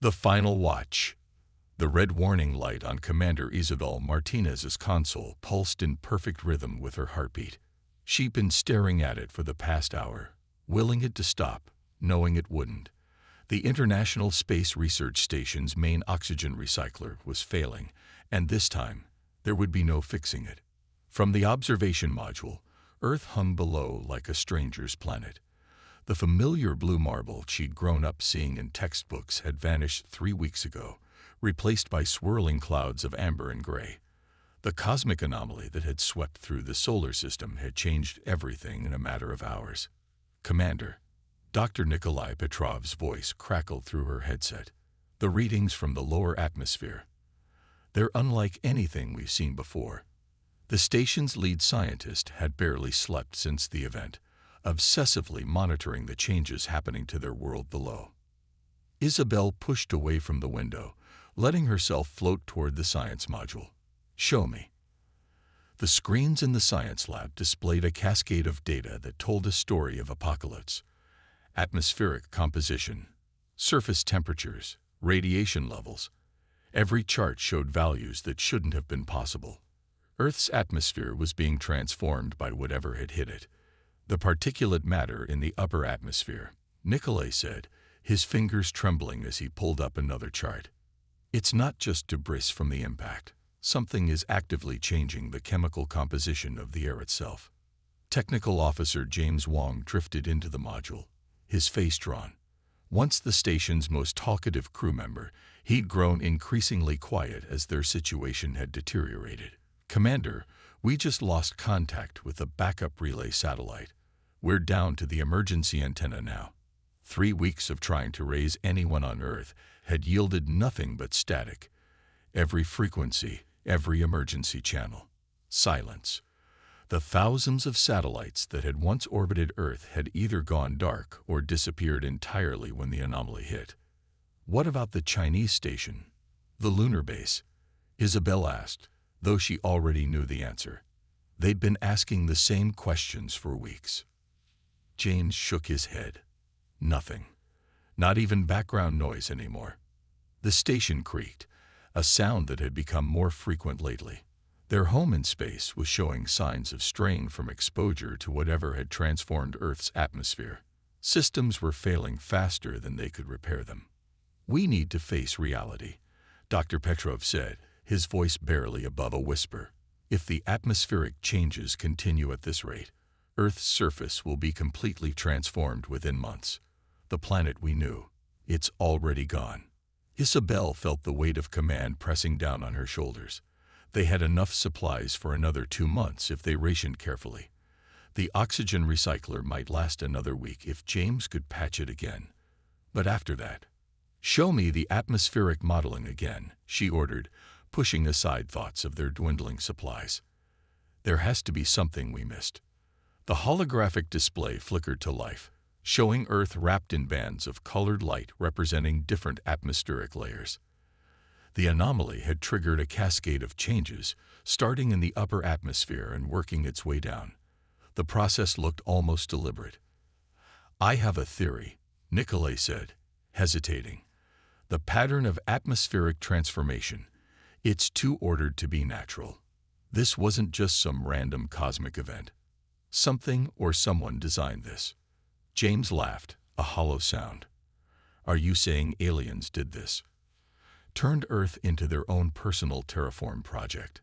The final watch. The red warning light on Commander Isabel Martinez's console pulsed in perfect rhythm with her heartbeat. She'd been staring at it for the past hour, willing it to stop, knowing it wouldn't. The International Space Research Station's main oxygen recycler was failing, and this time, there would be no fixing it. From the observation module, Earth hung below like a stranger's planet. The familiar blue marble she'd grown up seeing in textbooks had vanished 3 weeks ago, replaced by swirling clouds of amber and gray. The cosmic anomaly that had swept through the solar system had changed everything in a matter of hours. "Commander," Dr. Nikolai Petrov's voice crackled through her headset. "The readings from the lower atmosphere. They're unlike anything we've seen before." The station's lead scientist had barely slept since the event, obsessively monitoring the changes happening to their world below. Isabel pushed away from the window, letting herself float toward the science module. "Show me." The screens in the science lab displayed a cascade of data that told a story of apocalypse. Atmospheric composition, surface temperatures, radiation levels. Every chart showed values that shouldn't have been possible. Earth's atmosphere was being transformed by whatever had hit it. The particulate matter in the upper atmosphere, Nikolai said, his fingers trembling as he pulled up another chart. "It's not just debris from the impact. Something is actively changing the chemical composition of the air itself." Technical Officer James Wong drifted into the module, his face drawn. Once the station's most talkative crew member, he'd grown increasingly quiet as their situation had deteriorated. "Commander, we just lost contact with the backup relay satellite. We're down to the emergency antenna now." 3 weeks of trying to raise anyone on Earth had yielded nothing but static. Every frequency, every emergency channel. Silence. The thousands of satellites that had once orbited Earth had either gone dark or disappeared entirely when the anomaly hit. "What about the Chinese station? The lunar base?" Isabel asked, though she already knew the answer. They'd been asking the same questions for weeks. James shook his head. Nothing. Not even background noise anymore. The station creaked, a sound that had become more frequent lately. Their home in space was showing signs of strain from exposure to whatever had transformed Earth's atmosphere. Systems were failing faster than they could repair them. "We need to face reality," Dr. Petrov said, his voice barely above a whisper. "If the atmospheric changes continue at this rate, Earth's surface will be completely transformed within months. The planet we knew, it's already gone." Isabel felt the weight of command pressing down on her shoulders. They had enough supplies for another 2 months if they rationed carefully. The oxygen recycler might last another week if James could patch it again. But after that, "Show me the atmospheric modeling again," she ordered, pushing aside thoughts of their dwindling supplies. "There has to be something we missed." The holographic display flickered to life, showing Earth wrapped in bands of colored light representing different atmospheric layers. The anomaly had triggered a cascade of changes, starting in the upper atmosphere and working its way down. The process looked almost deliberate. "I have a theory," Nikolai said, hesitating. "The pattern of atmospheric transformation. It's too ordered to be natural. This wasn't just some random cosmic event. Something or someone designed this." James laughed, a hollow sound. "Are you saying aliens did this? Turned Earth into their own personal terraform project?"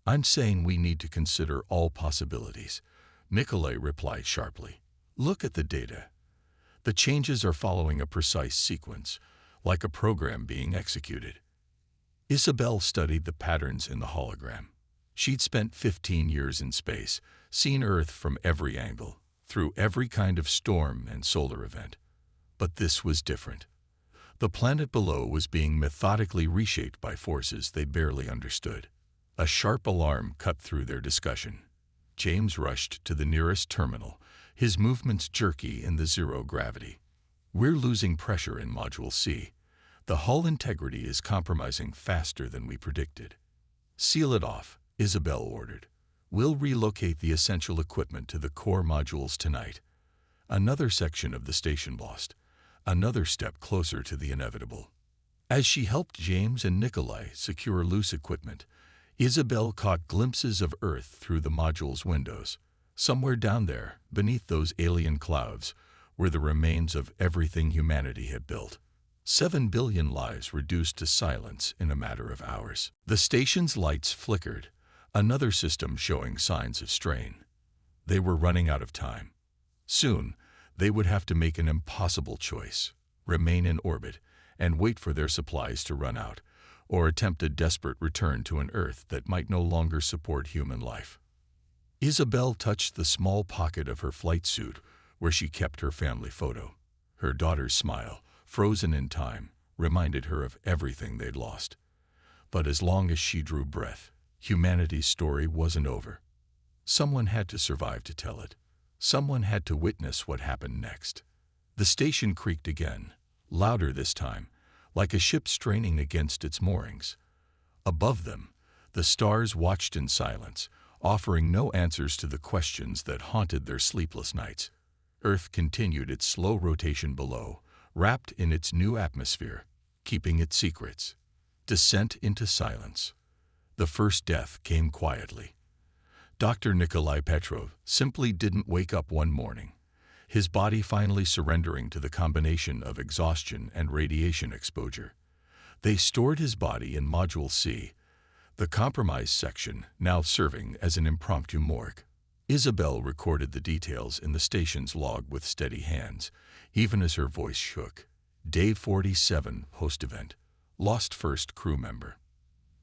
"I'm saying we need to consider all possibilities," Nikolai replied sharply. "Look at the data. The changes are following a precise sequence, like a program being executed." Isabel studied the patterns in the hologram. She'd spent 15 years in space, seen Earth from every angle, through every kind of storm and solar event. But this was different. The planet below was being methodically reshaped by forces they barely understood. A sharp alarm cut through their discussion. James rushed to the nearest terminal, his movements jerky in the zero gravity. "We're losing pressure in Module C. The hull integrity is compromising faster than we predicted." "Seal it off," Isabel ordered. "We'll relocate the essential equipment to the core modules tonight." Another section of the station lost. Another step closer to the inevitable. As she helped James and Nikolai secure loose equipment, Isabel caught glimpses of Earth through the module's windows. Somewhere down there, beneath those alien clouds, were the remains of everything humanity had built. 7 billion lives reduced to silence in a matter of hours. The station's lights flickered, another system showing signs of strain. They were running out of time. Soon, they would have to make an impossible choice: remain in orbit and wait for their supplies to run out, or attempt a desperate return to an Earth that might no longer support human life. Isabel touched the small pocket of her flight suit where she kept her family photo. Her daughter's smile, frozen in time, reminded her of everything they'd lost. But as long as she drew breath, humanity's story wasn't over. Someone had to survive to tell it. Someone had to witness what happened next. The station creaked again, louder this time, like a ship straining against its moorings. Above them, the stars watched in silence, offering no answers to the questions that haunted their sleepless nights. Earth continued its slow rotation below, wrapped in its new atmosphere, keeping its secrets. Descent into silence. The first death came quietly. Dr. Nikolai Petrov simply didn't wake up one morning, his body finally surrendering to the combination of exhaustion and radiation exposure. They stored his body in Module C, the compromised section now serving as an impromptu morgue. Isabel recorded the details in the station's log with steady hands, even as her voice shook. Day 47 post-event. Lost first crew member.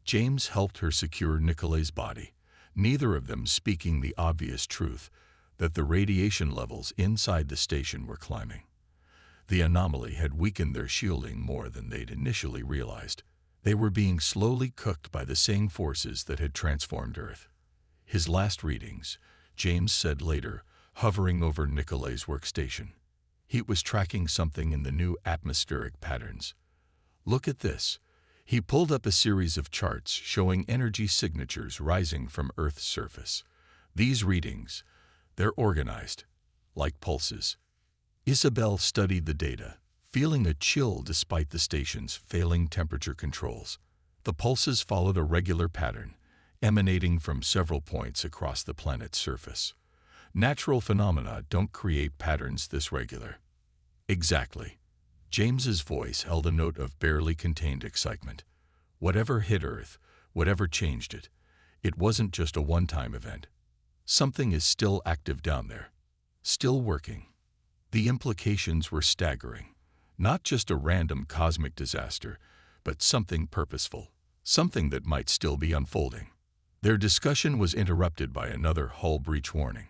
James helped her secure Nikolai's body, neither of them speaking the obvious truth that the radiation levels inside the station were climbing. The anomaly had weakened their shielding more than they'd initially realized. They were being slowly cooked by the same forces that had transformed Earth. His last readings, James said later, hovering over Nikolai's workstation. He was tracking something in the new atmospheric patterns. Look at this. He pulled up a series of charts showing energy signatures rising from Earth's surface. These readings, they're organized, like pulses. Isabel studied the data, feeling a chill despite the station's failing temperature controls. The pulses followed a regular pattern, emanating from several points across the planet's surface. Natural phenomena don't create patterns this regular. Exactly. James's voice held a note of barely contained excitement. Whatever hit Earth, whatever changed it, it wasn't just a one-time event. Something is still active down there, still working. The implications were staggering. Not just a random cosmic disaster, but something purposeful, something that might still be unfolding. Their discussion was interrupted by another hull breach warning.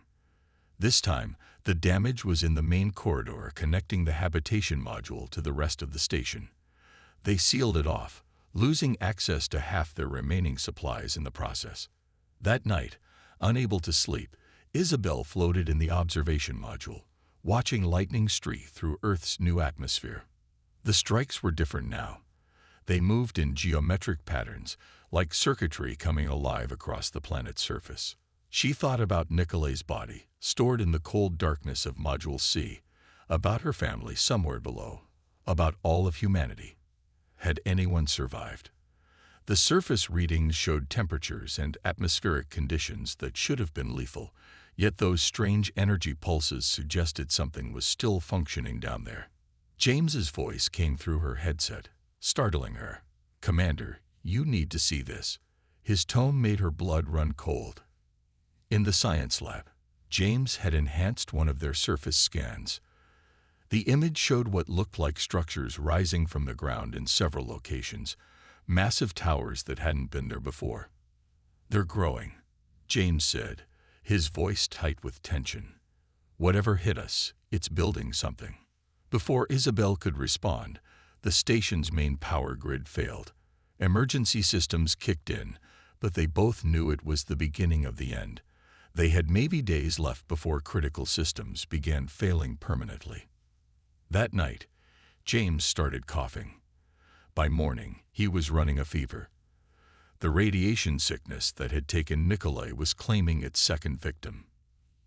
This time, the damage was in the main corridor connecting the habitation module to the rest of the station. They sealed it off, losing access to half their remaining supplies in the process. That night, unable to sleep, Isabel floated in the observation module, watching lightning streak through Earth's new atmosphere. The strikes were different now. They moved in geometric patterns, like circuitry coming alive across the planet's surface. She thought about Nikolai's body, stored in the cold darkness of Module C, about her family somewhere below, about all of humanity. Had anyone survived? The surface readings showed temperatures and atmospheric conditions that should have been lethal, yet those strange energy pulses suggested something was still functioning down there. James's voice came through her headset, startling her. "Commander, you need to see this." His tone made her blood run cold. In the science lab, James had enhanced one of their surface scans. The image showed what looked like structures rising from the ground in several locations, massive towers that hadn't been there before. "They're growing," James said, his voice tight with tension. "Whatever hit us, it's building something." Before Isabel could respond, the station's main power grid failed. Emergency systems kicked in, but they both knew it was the beginning of the end. They had maybe days left before critical systems began failing permanently. That night, James started coughing. By morning, he was running a fever. The radiation sickness that had taken Nikolai was claiming its second victim.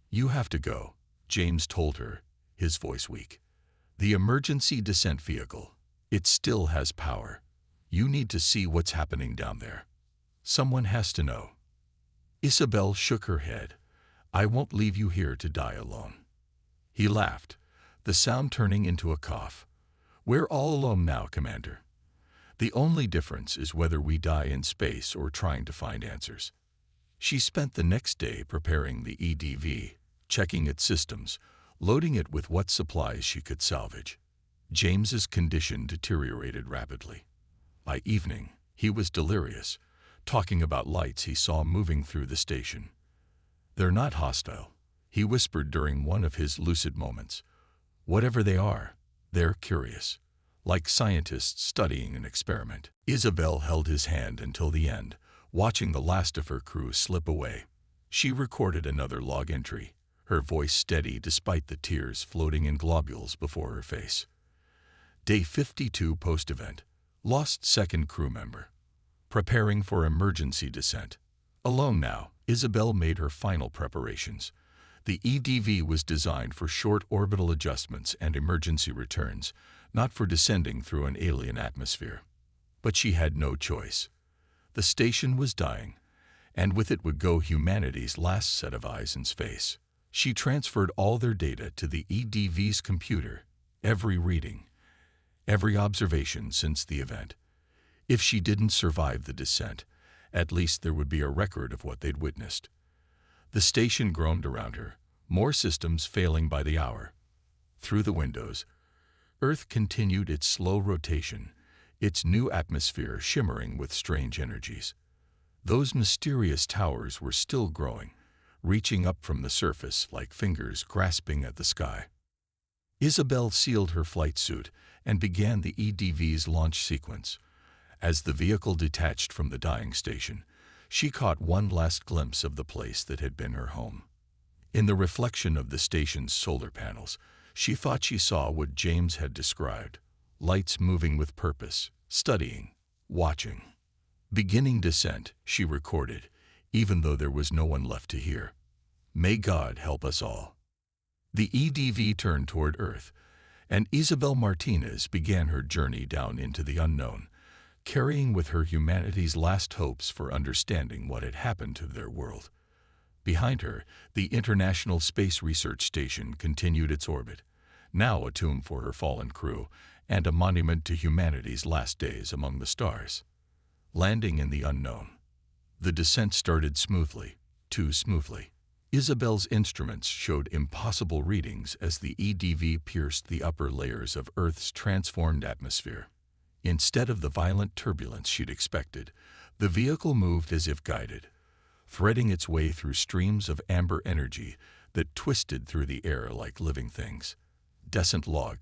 "You have to go," James told her, his voice weak. "The emergency descent vehicle, it still has power." You need to see what's happening down there. Someone has to know." Isabel shook her head. "I won't leave you here to die alone." He laughed, the sound turning into a cough. "We're all alone now, Commander. The only difference is whether we die in space or trying to find answers." She spent the next day preparing the EDV, checking its systems, loading it with what supplies she could salvage. James's condition deteriorated rapidly. By evening, he was delirious, talking about lights he saw moving through the station. "They're not hostile," he whispered during one of his lucid moments. "Whatever they are, they're curious, like scientists studying an experiment." Isabel held his hand until the end, watching the last of her crew slip away. She recorded another log entry, her voice steady despite the tears floating in globules before her face. Day 52 post-event. Lost second crew member. Preparing for emergency descent. Alone now, Isabel made her final preparations. The EDV was designed for short orbital adjustments and emergency returns, not for descending through an alien atmosphere. But she had no choice. The station was dying, and with it would go humanity's last set of eyes in space. She transferred all their data to the EDV's computer, every reading, every observation since the event. If she didn't survive the descent, at least there would be a record of what they'd witnessed. The station groaned around her, more systems failing by the hour. Through the windows, Earth continued its slow rotation, its new atmosphere shimmering with strange energies. Those mysterious towers were still growing, reaching up from the surface like fingers grasping at the sky. Isabel sealed her flight suit and began the EDV's launch sequence. As the vehicle detached from the dying station, she caught one last glimpse of the place that had been her home. In the reflection of the station's solar panels, she thought she saw what James had described: lights moving with purpose, studying, watching. Beginning descent, she recorded, even though there was no one left to hear. "May God help us all." The EDV turned toward Earth, and Isabel Martinez began her journey down into the unknown, carrying with her humanity's last hopes for understanding what had happened to their world. Behind her, the International Space Research Station continued its orbit, now a tomb for her fallen crew and a monument to humanity's last days among the stars. Landing in the unknown. The descent started smoothly, too smoothly. Isabel's instruments showed impossible readings as the EDV pierced the upper layers of Earth's transformed atmosphere. Instead of the violent turbulence she'd expected, the vehicle moved as if guided, threading its way through streams of amber energy that twisted through the air like living things. Descent log.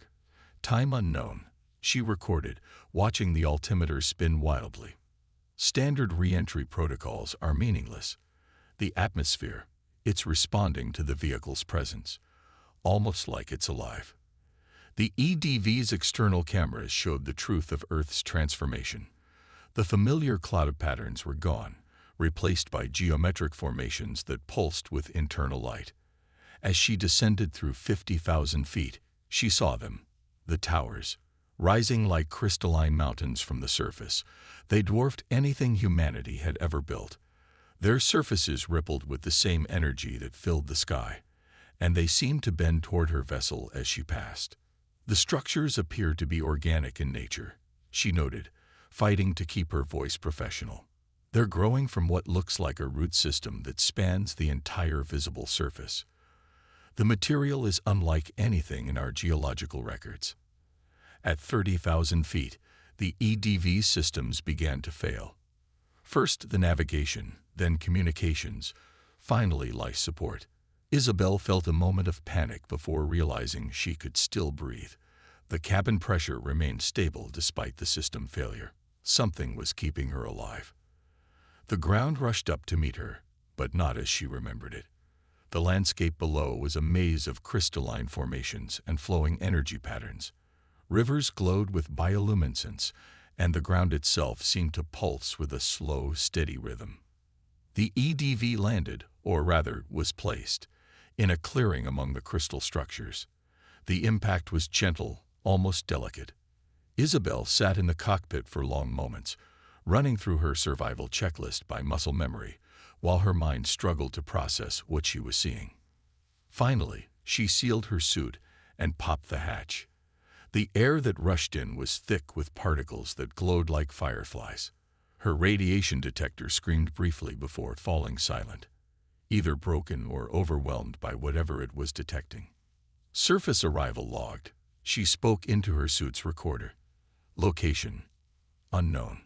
Time unknown, she recorded, watching the altimeter spin wildly. Standard re-entry protocols are meaningless. The atmosphere, it's responding to the vehicle's presence, almost like it's alive. The EDV's external cameras showed the truth of Earth's transformation. The familiar cloud patterns were gone, replaced by geometric formations that pulsed with internal light. As she descended through 50,000 feet, she saw them, the towers, rising like crystalline mountains from the surface. They dwarfed anything humanity had ever built. Their surfaces rippled with the same energy that filled the sky, and they seemed to bend toward her vessel as she passed. The structures appeared to be organic in nature, she noted, fighting to keep her voice professional. They're growing from what looks like a root system that spans the entire visible surface. The material is unlike anything in our geological records. At 30,000 feet, the EDV systems began to fail. First the navigation, then communications, finally life support. Isabel felt a moment of panic before realizing she could still breathe. The cabin pressure remained stable despite the system failure. Something was keeping her alive. The ground rushed up to meet her, but not as she remembered it. The landscape below was a maze of crystalline formations and flowing energy patterns. Rivers glowed with bioluminescence, and the ground itself seemed to pulse with a slow, steady rhythm. The EDV landed, or rather was placed, in a clearing among the crystal structures. The impact was gentle, almost delicate. Isabel sat in the cockpit for long moments, running through her survival checklist by muscle memory, while her mind struggled to process what she was seeing. Finally, she sealed her suit and popped the hatch. The air that rushed in was thick with particles that glowed like fireflies. Her radiation detector screamed briefly before falling silent, either broken or overwhelmed by whatever it was detecting. Surface arrival logged. She spoke into her suit's recorder. Location: unknown.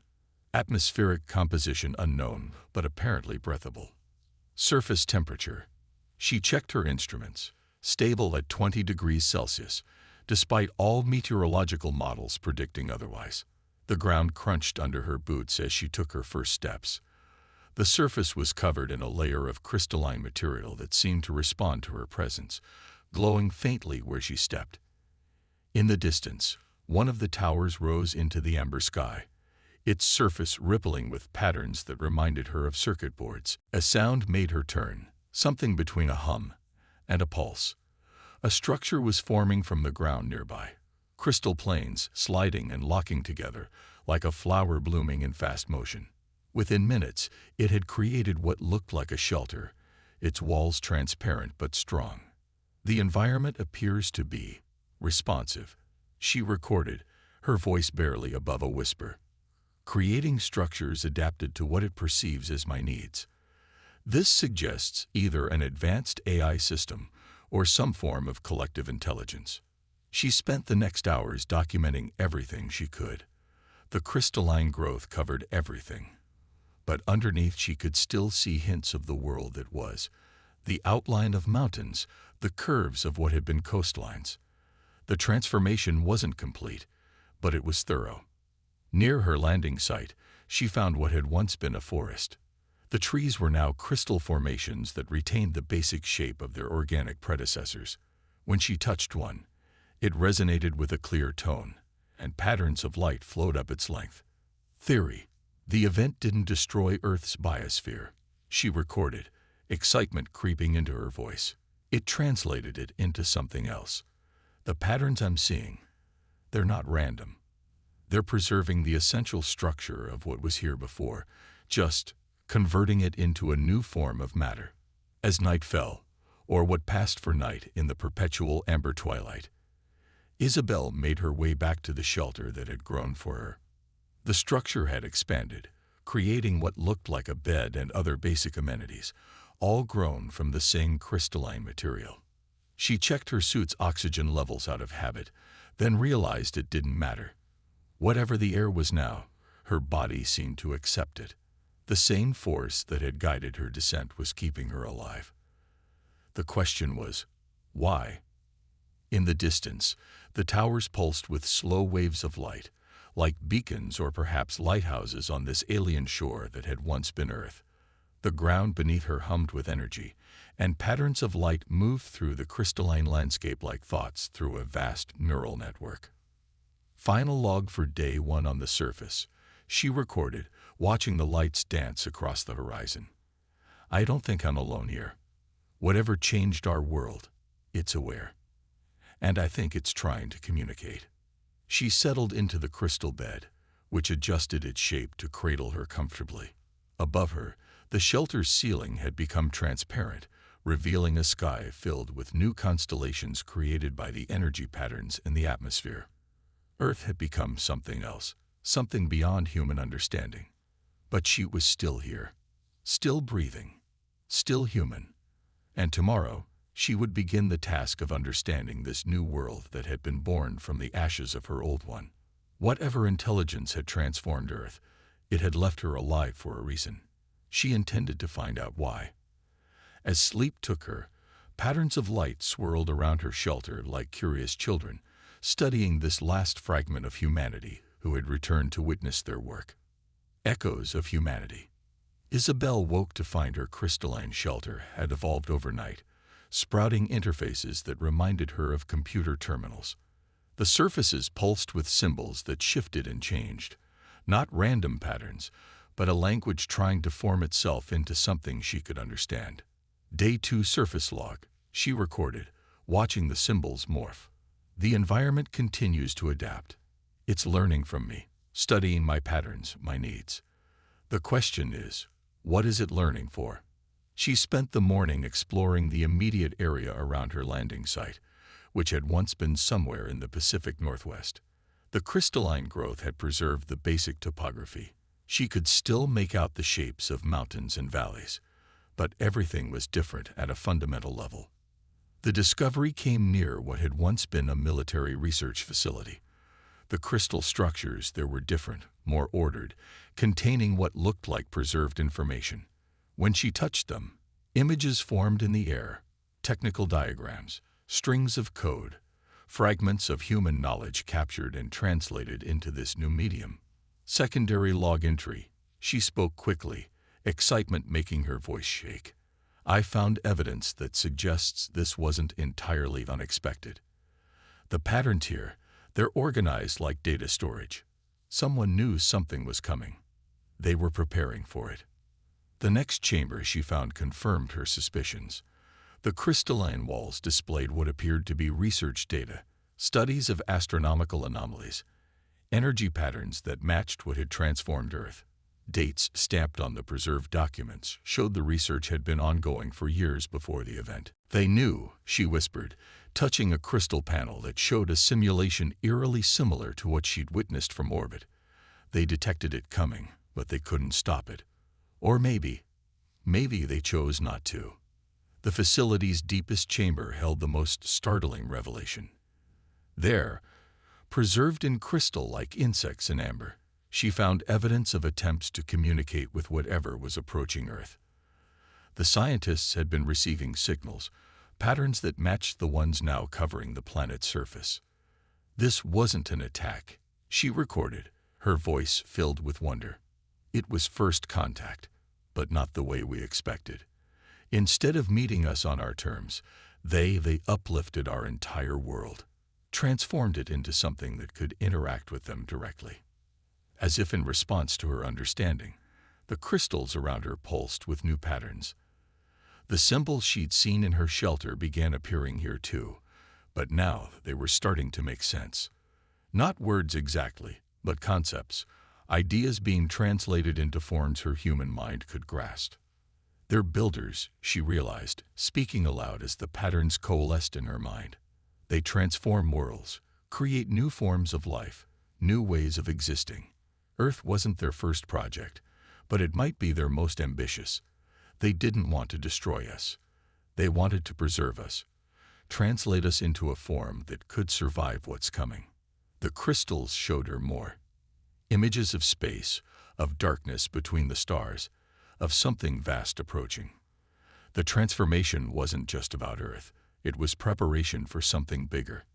Atmospheric composition unknown, but apparently breathable. Surface temperature. She checked her instruments. Stable at 20 degrees Celsius, despite all meteorological models predicting otherwise. The ground crunched under her boots as she took her first steps. The surface was covered in a layer of crystalline material that seemed to respond to her presence, glowing faintly where she stepped. In the distance, one of the towers rose into the amber sky, its surface rippling with patterns that reminded her of circuit boards. A sound made her turn, something between a hum and a pulse. A structure was forming from the ground nearby, crystal planes sliding and locking together like a flower blooming in fast motion. Within minutes, it had created what looked like a shelter, its walls transparent but strong. The environment appears to be responsive, she recorded, her voice barely above a whisper. Creating structures adapted to what it perceives as my needs. This suggests either an advanced AI system or some form of collective intelligence. She spent the next hours documenting everything she could. The crystalline growth covered everything. But underneath she could still see hints of the world that was. The outline of mountains, the curves of what had been coastlines. The transformation wasn't complete, but it was thorough. Near her landing site, she found what had once been a forest. The trees were now crystal formations that retained the basic shape of their organic predecessors. When she touched one, it resonated with a clear tone, and patterns of light flowed up its length. Theory: the event didn't destroy Earth's biosphere, she recorded, excitement creeping into her voice. It translated it into something else. The patterns I'm seeing, they're not random. They're preserving the essential structure of what was here before, just converting it into a new form of matter. As night fell, or what passed for night in the perpetual amber twilight, Isabel made her way back to the shelter that had grown for her. The structure had expanded, creating what looked like a bed and other basic amenities, all grown from the same crystalline material. She checked her suit's oxygen levels out of habit, then realized it didn't matter. Whatever the air was now, her body seemed to accept it. The same force that had guided her descent was keeping her alive. The question was, why? In the distance, the towers pulsed with slow waves of light, like beacons or perhaps lighthouses on this alien shore that had once been Earth. The ground beneath her hummed with energy, and patterns of light moved through the crystalline landscape like thoughts through a vast neural network. Final log for day 1 on the surface, she recorded, watching the lights dance across the horizon. I don't think I'm alone here. Whatever changed our world, it's aware. And I think it's trying to communicate. She settled into the crystal bed, which adjusted its shape to cradle her comfortably. Above her, the shelter's ceiling had become transparent, revealing a sky filled with new constellations created by the energy patterns in the atmosphere. Earth had become something else, something beyond human understanding. But she was still here, still breathing, still human. And tomorrow, she would begin the task of understanding this new world that had been born from the ashes of her old one. Whatever intelligence had transformed Earth, it had left her alive for a reason. She intended to find out why. As sleep took her, patterns of light swirled around her shelter like curious children, studying this last fragment of humanity who had returned to witness their work. Echoes of humanity. Isabel woke to find her crystalline shelter had evolved overnight, sprouting interfaces that reminded her of computer terminals. The surfaces pulsed with symbols that shifted and changed, not random patterns, but a language trying to form itself into something she could understand. Day 2 surface log, she recorded, watching the symbols morph. The environment continues to adapt. It's learning from me, studying my patterns, my needs. The question is, what is it learning for? She spent the morning exploring the immediate area around her landing site, which had once been somewhere in the Pacific Northwest. The crystalline growth had preserved the basic topography. She could still make out the shapes of mountains and valleys, but everything was different at a fundamental level. The discovery came near what had once been a military research facility. The crystal structures there were different, more ordered, containing what looked like preserved information. When she touched them, images formed in the air, technical diagrams, strings of code, fragments of human knowledge captured and translated into this new medium. Secondary log entry. She spoke quickly, excitement making her voice shake. I found evidence that suggests this wasn't entirely unexpected. The patterns here, they're organized like data storage. Someone knew something was coming. They were preparing for it. The next chamber she found confirmed her suspicions. The crystalline walls displayed what appeared to be research data, studies of astronomical anomalies, energy patterns that matched what had transformed Earth. Dates stamped on the preserved documents showed the research had been ongoing for years before the event. They knew, she whispered, touching a crystal panel that showed a simulation eerily similar to what she'd witnessed from orbit. They detected it coming, but they couldn't stop it. Or maybe they chose not to. The facility's deepest chamber held the most startling revelation. There, preserved in crystal like insects in amber, she found evidence of attempts to communicate with whatever was approaching Earth. The scientists had been receiving signals, patterns that matched the ones now covering the planet's surface. This wasn't an attack, she recorded, her voice filled with wonder. It was first contact, but not the way we expected. Instead of meeting us on our terms, they uplifted our entire world, transformed it into something that could interact with them directly. As if in response to her understanding, the crystals around her pulsed with new patterns. The symbols she'd seen in her shelter began appearing here too, but now they were starting to make sense. Not words exactly, but concepts, ideas being translated into forms her human mind could grasp. They're builders, she realized, speaking aloud as the patterns coalesced in her mind. They transform worlds, create new forms of life, new ways of existing. Earth wasn't their first project, but it might be their most ambitious. They didn't want to destroy us. They wanted to preserve us, translate us into a form that could survive what's coming. The crystals showed her more. Images of space, of darkness between the stars, of something vast approaching. The transformation wasn't just about Earth. It was preparation for something bigger.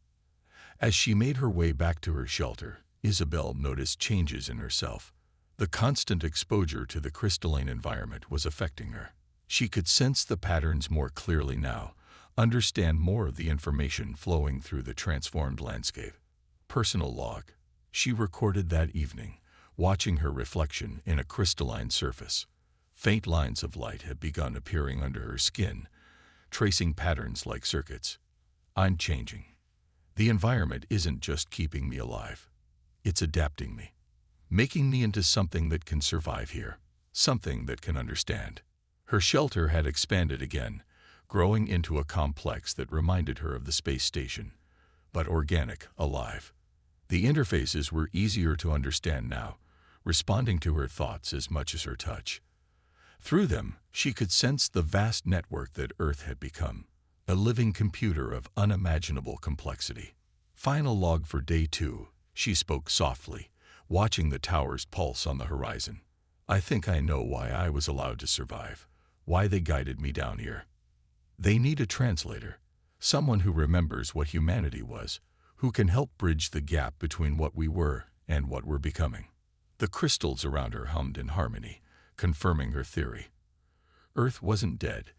As she made her way back to her shelter, Isabel noticed changes in herself. The constant exposure to the crystalline environment was affecting her. She could sense the patterns more clearly now, understand more of the information flowing through the transformed landscape. Personal log. She recorded that evening, watching her reflection in a crystalline surface. Faint lines of light had begun appearing under her skin, tracing patterns like circuits. I'm changing. The environment isn't just keeping me alive. It's adapting me, making me into something that can survive here, something that can understand. Her shelter had expanded again, growing into a complex that reminded her of the space station, but organic, alive. The interfaces were easier to understand now, responding to her thoughts as much as her touch. Through them, she could sense the vast network that Earth had become, a living computer of unimaginable complexity. Final log for day 2, she spoke softly, watching the towers pulse on the horizon. I think I know why I was allowed to survive, why they guided me down here. They need a translator, someone who remembers what humanity was, who can help bridge the gap between what we were and what we're becoming. The crystals around her hummed in harmony, confirming her theory. Earth wasn't dead.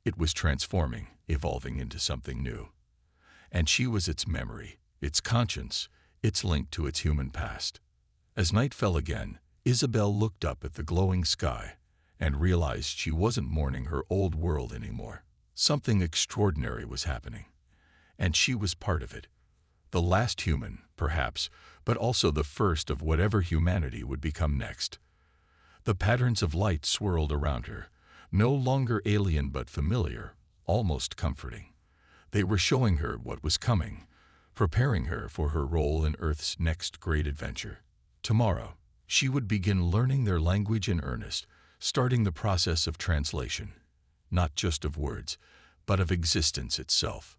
It was transforming, evolving into something new. And she was its memory, its conscience, its link to its human past. As night fell again, Isabel looked up at the glowing sky and realized she wasn't mourning her old world anymore. Something extraordinary was happening, and she was part of it. The last human, perhaps, but also the first of whatever humanity would become next. The patterns of light swirled around her, no longer alien but familiar, almost comforting. They were showing her what was coming, preparing her for her role in Earth's next great adventure. Tomorrow, she would begin learning their language in earnest, starting the process of translation, not just of words, but of existence itself.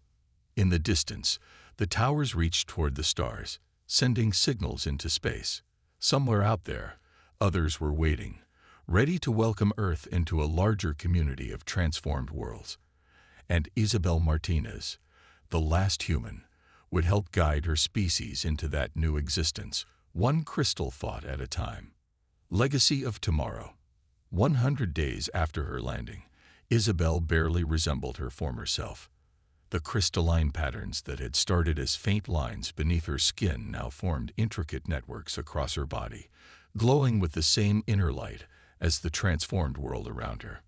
In the distance, the towers reached toward the stars, sending signals into space. Somewhere out there, others were waiting, ready to welcome Earth into a larger community of transformed worlds. And Isabel Martinez, the last human, would help guide her species into that new existence, one crystal thought at a time. Legacy of tomorrow. 100 days after her landing, Isabel barely resembled her former self. The crystalline patterns that had started as faint lines beneath her skin now formed intricate networks across her body, glowing with the same inner light as the transformed world around her.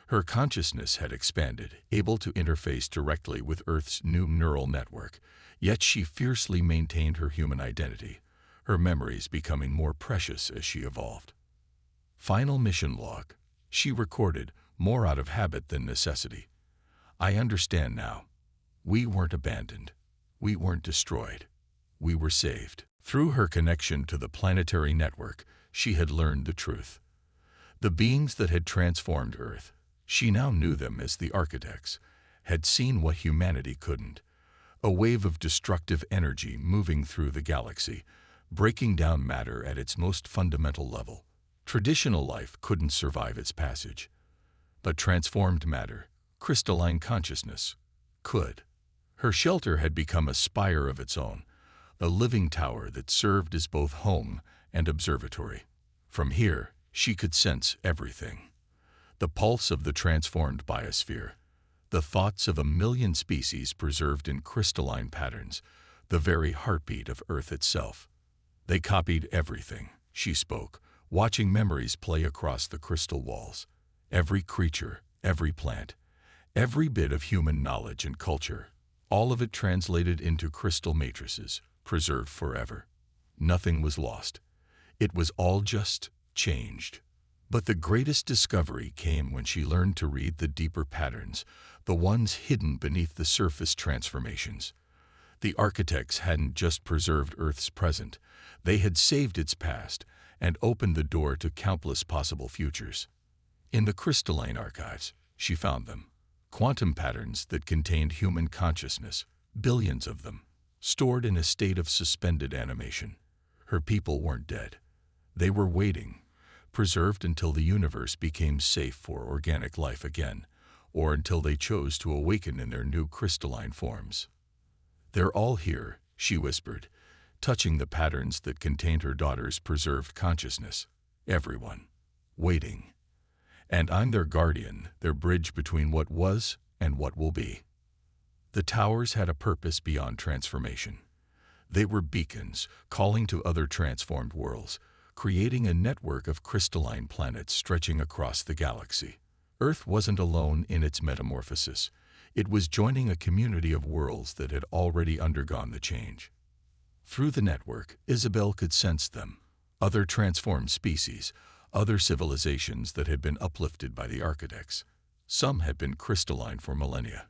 Her consciousness had expanded, able to interface directly with Earth's new neural network, yet she fiercely maintained her human identity, her memories becoming more precious as she evolved. Final mission log. She recorded, more out of habit than necessity. I understand now. We weren't abandoned. We weren't destroyed. We were saved. Through her connection to the planetary network, she had learned the truth. The beings that had transformed Earth, she now knew them as the architects, had seen what humanity couldn't. A wave of destructive energy moving through the galaxy, breaking down matter at its most fundamental level. Traditional life couldn't survive its passage. But transformed matter, crystalline consciousness, could. Her shelter had become a spire of its own, a living tower that served as both home and observatory. From here, she could sense everything. The pulse of the transformed biosphere, the thoughts of a million species preserved in crystalline patterns, the very heartbeat of Earth itself. They copied everything, she spoke, watching memories play across the crystal walls. Every creature, every plant, every bit of human knowledge and culture, all of it translated into crystal matrices, preserved forever. Nothing was lost. It was all just changed. But the greatest discovery came when she learned to read the deeper patterns, the ones hidden beneath the surface transformations. The architects hadn't just preserved Earth's present, they had saved its past and opened the door to countless possible futures. In the crystalline archives, she found them. Quantum patterns that contained human consciousness, billions of them, stored in a state of suspended animation. Her people weren't dead. They were waiting, preserved until the universe became safe for organic life again, or until they chose to awaken in their new crystalline forms. They're all here, she whispered, touching the patterns that contained her daughter's preserved consciousness. Everyone. Waiting. And I'm their guardian, their bridge between what was and what will be. The towers had a purpose beyond transformation. They were beacons, calling to other transformed worlds, creating a network of crystalline planets stretching across the galaxy. Earth wasn't alone in its metamorphosis. It was joining a community of worlds that had already undergone the change. Through the network, Isabel could sense them, other transformed species, other civilizations that had been uplifted by the architects. Some had been crystalline for millennia,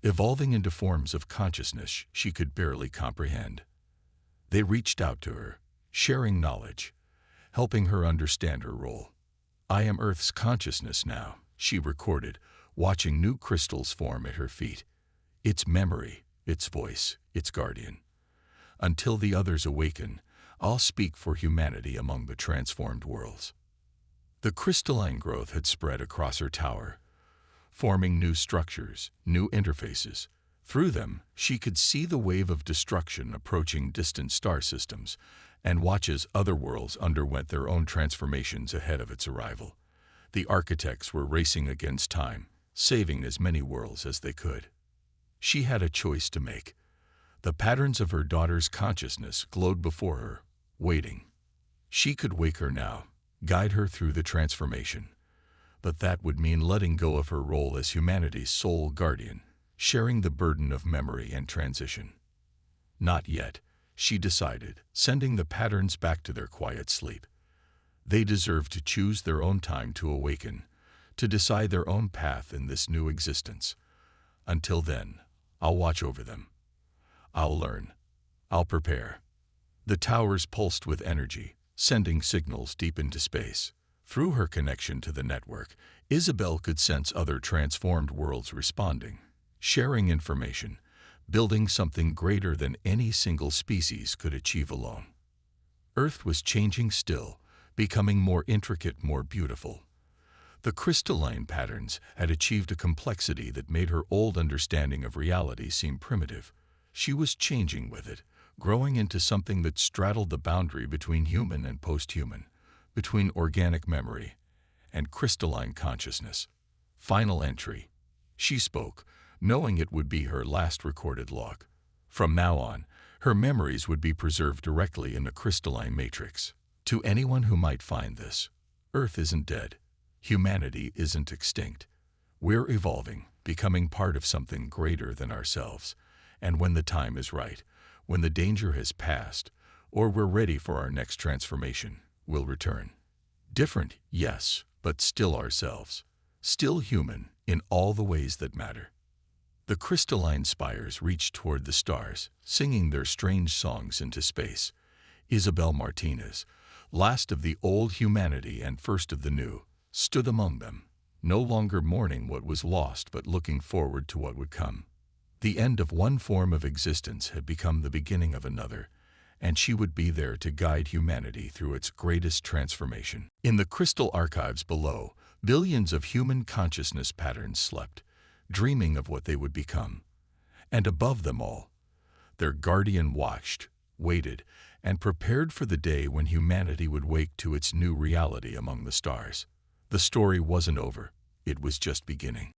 evolving into forms of consciousness she could barely comprehend. They reached out to her, sharing knowledge, helping her understand her role. I am Earth's consciousness now, she recorded, watching new crystals form at her feet. Its memory, its voice, its guardian. Until the others awaken, I'll speak for humanity among the transformed worlds. The crystalline growth had spread across her tower, forming new structures, new interfaces. Through them, she could see the wave of destruction approaching distant star systems, and watch as other worlds underwent their own transformations ahead of its arrival. The architects were racing against time, saving as many worlds as they could. She had a choice to make. The patterns of her daughter's consciousness glowed before her, waiting. She could wake her now, guide her through the transformation. But that would mean letting go of her role as humanity's sole guardian, sharing the burden of memory and transition. Not yet, she decided, sending the patterns back to their quiet sleep. They deserve to choose their own time to awaken, to decide their own path in this new existence. Until then, I'll watch over them. I'll learn. I'll prepare. The towers pulsed with energy, sending signals deep into space. Through her connection to the network, Isabel could sense other transformed worlds responding, sharing information, building something greater than any single species could achieve alone. Earth was changing still, becoming more intricate, more beautiful. The crystalline patterns had achieved a complexity that made her old understanding of reality seem primitive. She was changing with it, growing into something that straddled the boundary between human and post-human, between organic memory and crystalline consciousness. Final entry. She spoke, knowing it would be her last recorded log. From now on, her memories would be preserved directly in the crystalline matrix. To anyone who might find this, Earth isn't dead. Humanity isn't extinct. We're evolving, becoming part of something greater than ourselves. And when the time is right, when the danger has passed, or we're ready for our next transformation, we'll return. Different, yes, but still ourselves. Still human in all the ways that matter. The crystalline spires reached toward the stars, singing their strange songs into space. Isabel Martinez, last of the old humanity and first of the new, stood among them, no longer mourning what was lost but looking forward to what would come. The end of one form of existence had become the beginning of another, and she would be there to guide humanity through its greatest transformation. In the crystal archives below, billions of human consciousness patterns slept, dreaming of what they would become. And above them all, their guardian watched, waited, and prepared for the day when humanity would wake to its new reality among the stars. The story wasn't over, it was just beginning.